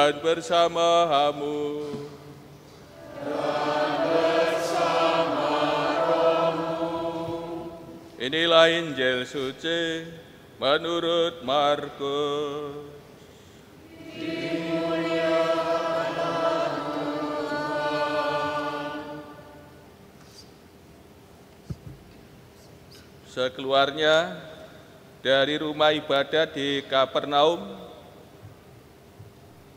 Tuhan bersamamu. Inilah Injil suci menurut Markus. Sekeluarnya dari rumah ibadat di Kapernaum,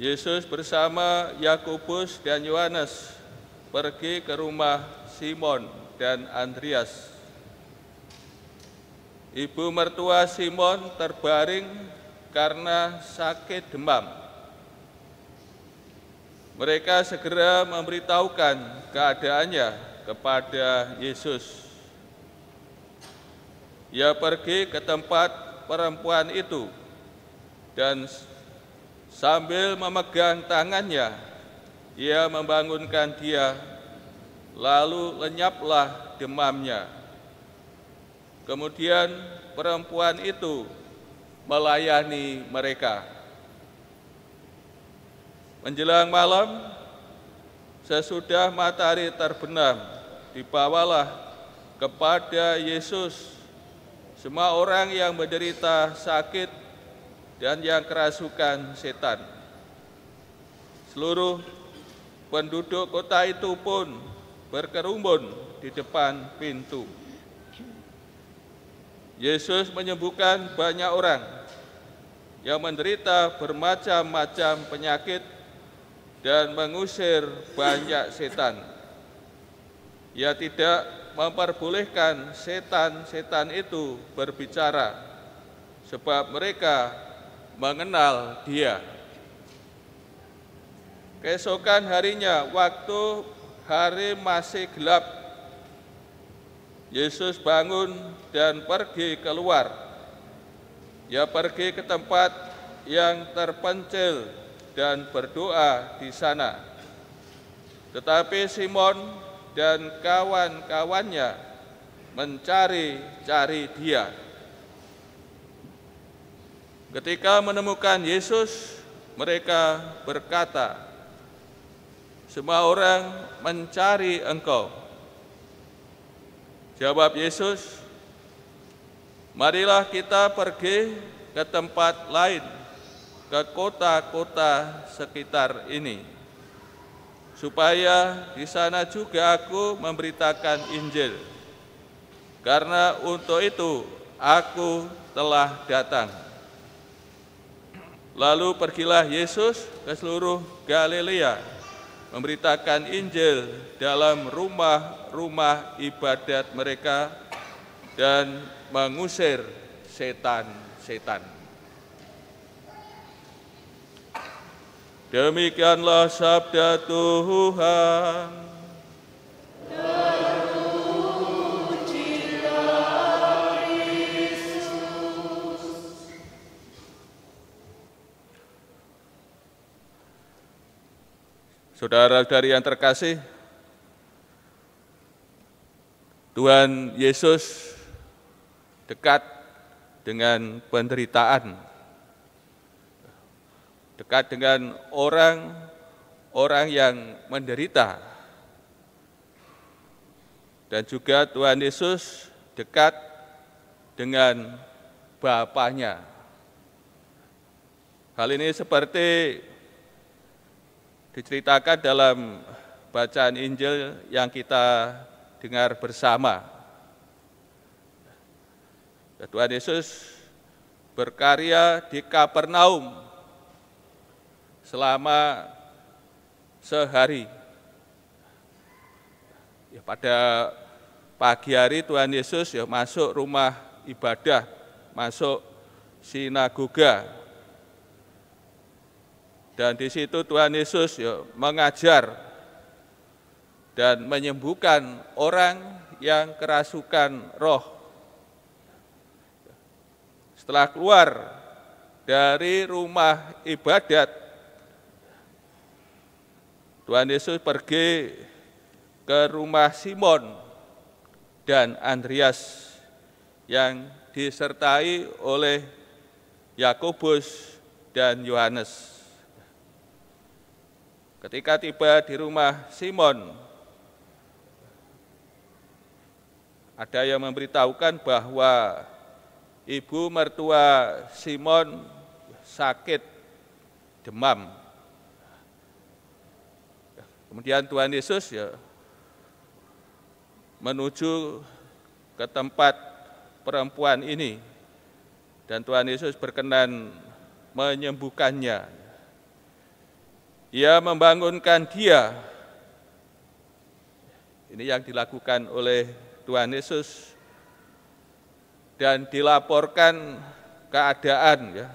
Yesus bersama Yakobus dan Yohanes pergi ke rumah Simon dan Andreas. Ibu mertua Simon terbaring karena sakit demam. Mereka segera memberitahukan keadaannya kepada Yesus. Ia pergi ke tempat perempuan itu dan sambil memegang tangannya, ia membangunkan dia, lalu lenyaplah demamnya. Kemudian perempuan itu melayani mereka. Menjelang malam, sesudah matahari terbenam, dibawalah kepada Yesus semua orang yang menderita sakit dan yang kerasukan setan. Seluruh penduduk kota itu pun berkerumun di depan pintu. Yesus menyembuhkan banyak orang yang menderita bermacam-macam penyakit dan mengusir banyak setan. Ia tidak memperbolehkan setan-setan itu berbicara, sebab mereka mengenal Dia. Keesokan harinya, waktu hari masih gelap, Yesus bangun dan pergi keluar. Ia pergi ke tempat yang terpencil dan berdoa di sana. Tetapi Simon dan kawan-kawannya mencari-cari Dia. Ketika menemukan Yesus, mereka berkata, "Semua orang mencari Engkau." Jawab Yesus, "Marilah kita pergi ke tempat lain, ke kota-kota sekitar ini, supaya di sana juga aku memberitakan Injil, karena untuk itu aku telah datang." Lalu pergilah Yesus ke seluruh Galilea, memberitakan Injil dalam rumah-rumah ibadat mereka dan mengusir setan-setan. Demikianlah sabda Tuhan. Saudara-saudari yang terkasih, Tuhan Yesus dekat dengan penderitaan, dekat dengan orang yang menderita, dan juga Tuhan Yesus dekat dengan Bapaknya. Hal ini seperti diceritakan dalam bacaan Injil yang kita dengar bersama. Tuhan Yesus berkarya di Kapernaum selama sehari. Pada pagi hari Tuhan Yesus masuk rumah ibadah, masuk sinagoga. Dan di situ Tuhan Yesus mengajar dan menyembuhkan orang yang kerasukan roh. Setelah keluar dari rumah ibadat, Tuhan Yesus pergi ke rumah Simon dan Andreas yang disertai oleh Yakobus dan Yohanes. ketika tiba di rumah Simon, ada yang memberitahukan bahwa ibu mertua Simon sakit demam. Kemudian Tuhan Yesus menuju ke tempat perempuan ini, dan Tuhan Yesus berkenan menyembuhkannya. Ia membangunkan dia. Ini yang dilakukan oleh Tuhan Yesus, dan dilaporkan keadaan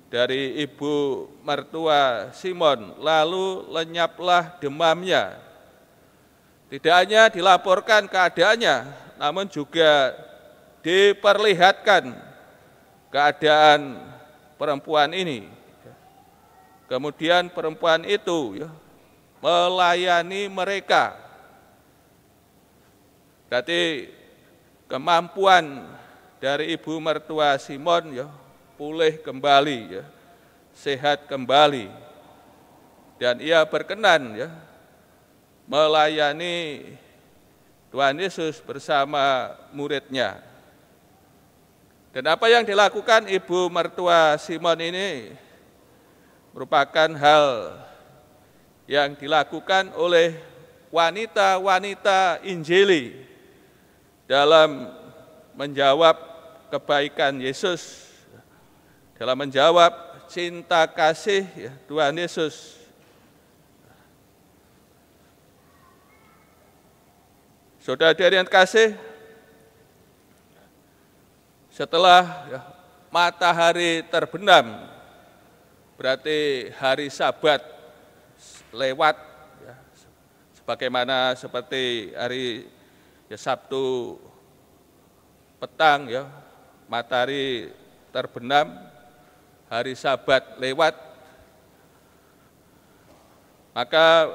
dari ibu mertua Simon, lalu lenyaplah demamnya. Tidak hanya dilaporkan keadaannya, namun juga diperlihatkan keadaan perempuan ini. Kemudian perempuan itu melayani mereka. Berarti kemampuan dari ibu mertua Simon pulih kembali, sehat kembali, dan ia berkenan melayani Tuhan Yesus bersama muridnya. Dan apa yang dilakukan ibu mertua Simon ini merupakan hal yang dilakukan oleh wanita-wanita Injili dalam menjawab kebaikan Yesus, dalam menjawab cinta kasih Tuhan Yesus. Saudara-saudari yang kasih, setelah matahari terbenam, berarti hari Sabat lewat, sebagaimana seperti hari Sabtu petang matahari terbenam, hari Sabat lewat, maka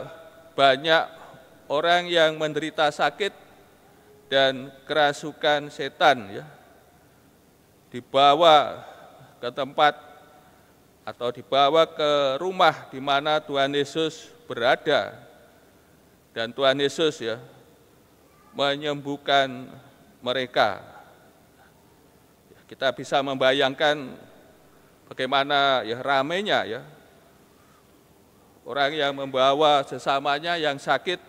banyak orang yang menderita sakit dan kerasukan setan dibawa ke tempat atau dibawa ke rumah di mana Tuhan Yesus berada, dan Tuhan Yesus menyembuhkan mereka. Kita bisa membayangkan bagaimana ramainya orang yang membawa sesamanya yang sakit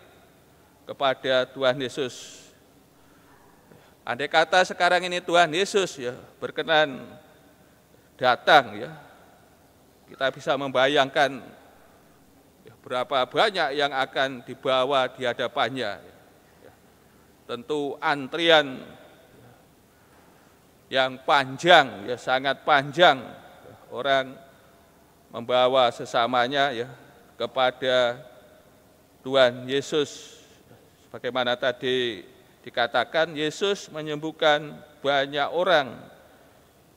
kepada Tuhan Yesus. Andai kata sekarang ini Tuhan Yesus berkenan datang, kita bisa membayangkan berapa banyak yang akan dibawa di hadapannya. Tentu antrian yang panjang, sangat panjang, orang membawa sesamanya kepada Tuhan Yesus. Bagaimana tadi dikatakan, Yesus menyembuhkan banyak orang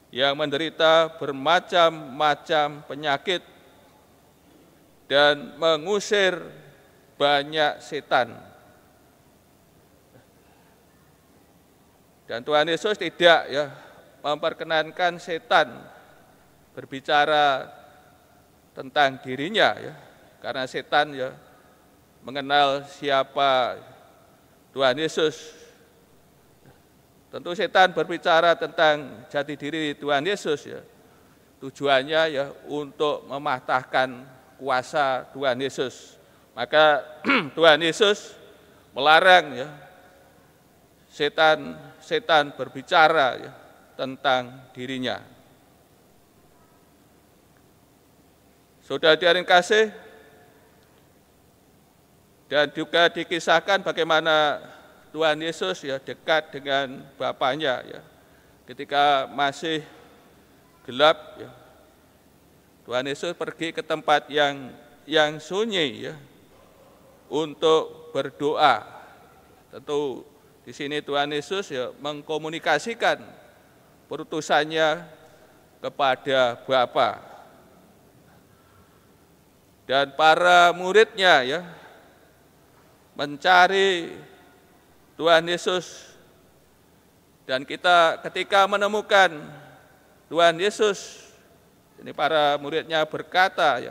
yang menderita bermacam-macam penyakit dan mengusir banyak setan. Dan Tuhan Yesus tidak memperkenankan setan berbicara tentang dirinya, karena setan mengenal siapa Tuhan Yesus. Tentu setan berbicara tentang jati diri Tuhan Yesus tujuannya untuk mematahkan kuasa Tuhan Yesus. Maka Tuhan Yesus melarang setan berbicara tentang dirinya. Saudara-saudari kasih, dan juga dikisahkan bagaimana Tuhan Yesus dekat dengan Bapaknya ketika masih gelap. Tuhan Yesus pergi ke tempat yang sunyi untuk berdoa. Tentu di sini Tuhan Yesus mengkomunikasikan perutusannya kepada Bapa. Dan para muridnya mencari Tuhan Yesus, dan kita ketika menemukan Tuhan Yesus, ini para muridnya berkata,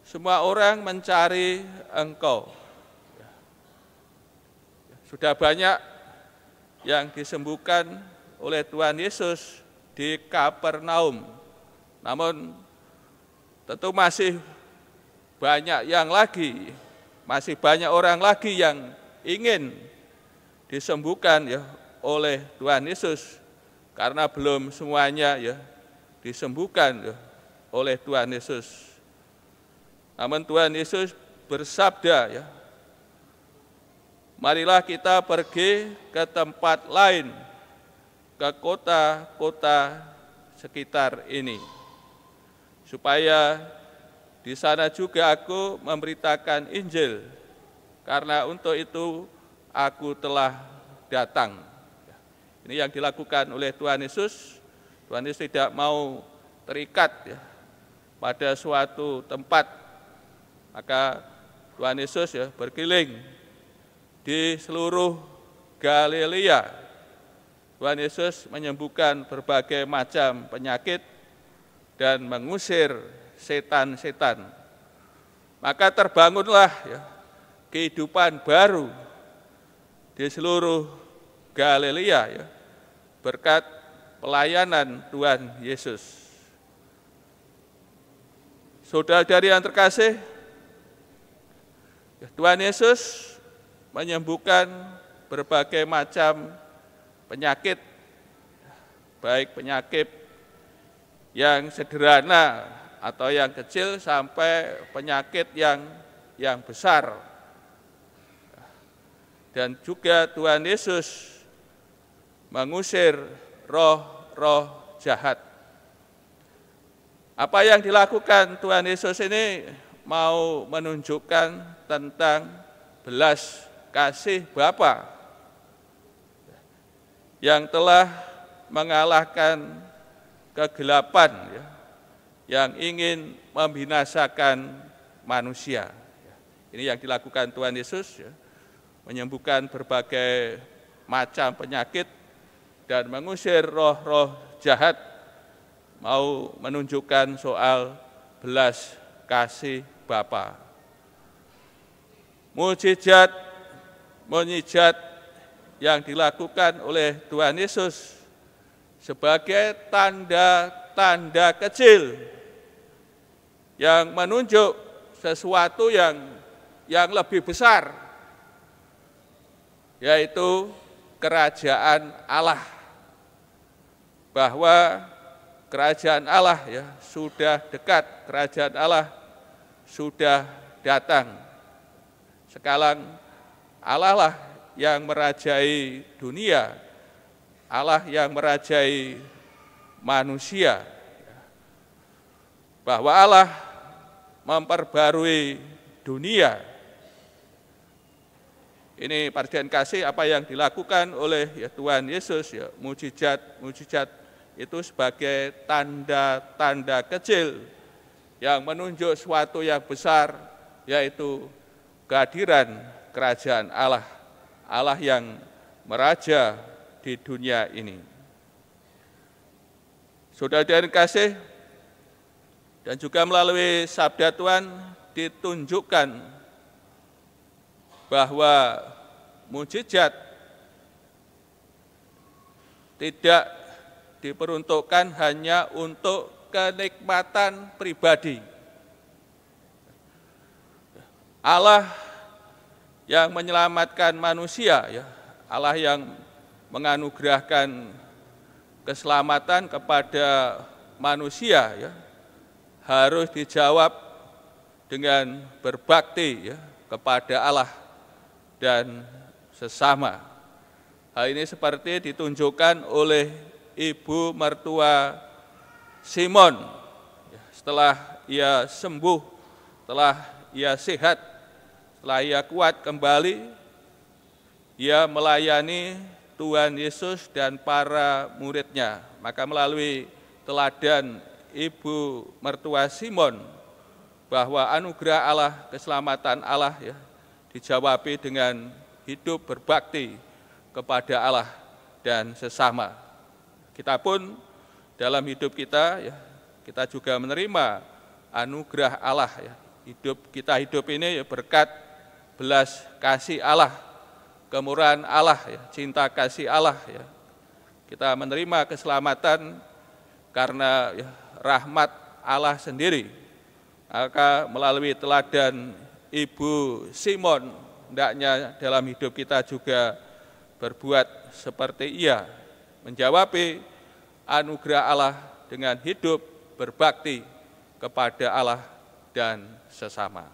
semua orang mencari Engkau. Sudah banyak yang disembuhkan oleh Tuhan Yesus di Kapernaum. Namun tentu masih banyak masih banyak orang lagi yang ingin disembuhkan ya oleh Tuhan Yesus, karena belum semuanya ya disembuhkan ya oleh Tuhan Yesus. Namun Tuhan Yesus bersabda ya, marilah kita pergi ke tempat lain, ke kota-kota sekitar ini, supaya di sana juga aku memberitakan Injil, karena untuk itu aku telah datang. Ini yang dilakukan oleh Tuhan Yesus. Tuhan Yesus tidak mau terikat ya pada suatu tempat. Maka Tuhan Yesus ya berkeliling di seluruh Galilea. Tuhan Yesus menyembuhkan berbagai macam penyakit dan mengusir setan-setan. Maka terbangunlah ya kehidupan baru di seluruh Galilea ya, berkat pelayanan Tuhan Yesus. Saudara-saudari yang terkasih, Tuhan Yesus menyembuhkan berbagai macam penyakit, baik penyakit yang sederhana atau yang kecil sampai penyakit yang besar. Dan juga Tuhan Yesus mengusir roh-roh jahat. Apa yang dilakukan Tuhan Yesus ini mau menunjukkan tentang belas kasih Bapa yang telah mengalahkan kegelapan ya, yang ingin membinasakan manusia. Ini yang dilakukan Tuhan Yesus ya, menyembuhkan berbagai macam penyakit dan mengusir roh-roh jahat, mau menunjukkan soal belas kasih Bapa. Mujizat yang dilakukan oleh Tuhan Yesus sebagai tanda-tanda kecil yang menunjuk sesuatu yang lebih besar, yaitu kerajaan Allah. Bahwa kerajaan Allah ya sudah dekat, kerajaan Allah sudah datang. Sekarang Allah lah yang merajai dunia, Allah yang merajai manusia. Bahwa Allah memperbarui dunia. Ini perhatian kasih apa yang dilakukan oleh ya Tuhan Yesus ya, mujizat itu sebagai tanda-tanda kecil yang menunjuk sesuatu yang besar, yaitu kehadiran kerajaan Allah, Allah yang meraja di dunia ini. Saudara-saudari kasih, dan juga melalui sabda Tuhan ditunjukkan bahwa mujizat tidak diperuntukkan hanya untuk kenikmatan pribadi. Allah yang menyelamatkan manusia, ya, Allah yang menganugerahkan keselamatan kepada manusia, ya, harus dijawab dengan berbakti, ya, kepada Allah dan sesama. Hal ini seperti ditunjukkan oleh ibu mertua Simon. Setelah ia sembuh, setelah ia sehat, setelah ia kuat kembali, ia melayani Tuhan Yesus dan para muridnya. Maka melalui teladan ibu mertua Simon, bahwa anugerah Allah, keselamatan Allah, ya, dijawabi dengan hidup berbakti kepada Allah dan sesama. Kita pun dalam hidup kita, ya, kita juga menerima anugerah Allah, ya, hidup ini ya berkat belas kasih Allah, kemurahan Allah, ya, cinta kasih Allah. Ya. Kita menerima keselamatan karena ya, rahmat Allah sendiri. Maka melalui teladan Ibu Simon, hendaknya dalam hidup kita juga berbuat seperti ia, menjawabi anugerah Allah dengan hidup berbakti kepada Allah dan sesama.